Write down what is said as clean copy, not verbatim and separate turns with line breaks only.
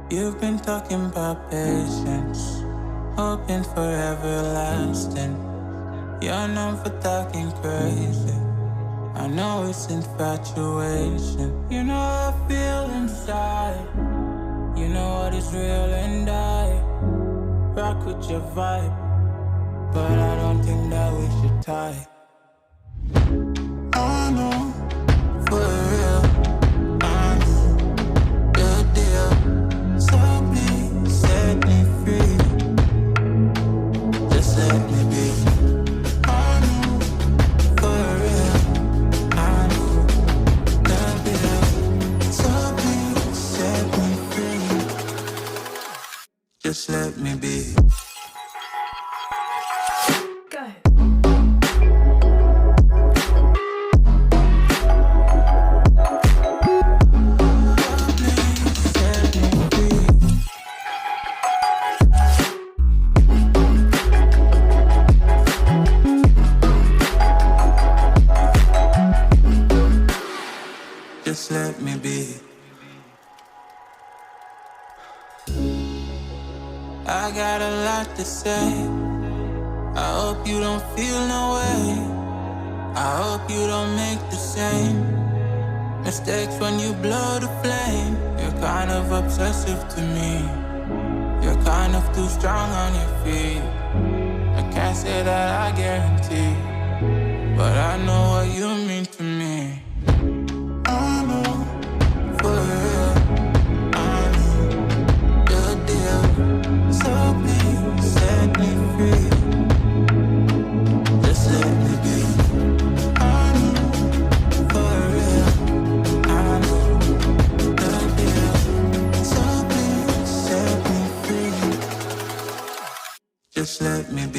You've been talking about patience, hoping for everlasting. You're known for talking crazy. I know it's infatuation. You know how I feel inside. You know what is real and I rock with your vibe, but I don't think that we should tie. I know, for real, I know the deal. So please set me free. Just let me be. I know, for real, I know the deal. So please set me free. Just let me be. Just let me be. I got a lot to say. I hope you don't feel no way. I hope you don't make the same mistakes when you blow the flame. You're kind of obsessive to me. You're kind of too strong on your feet. I can't say that I guarantee, but I know what you mean to me. I know, for real, I know the deal. So please set me free. Just let me be. I know, for real, I know the deal. So please set me free. Just let me be.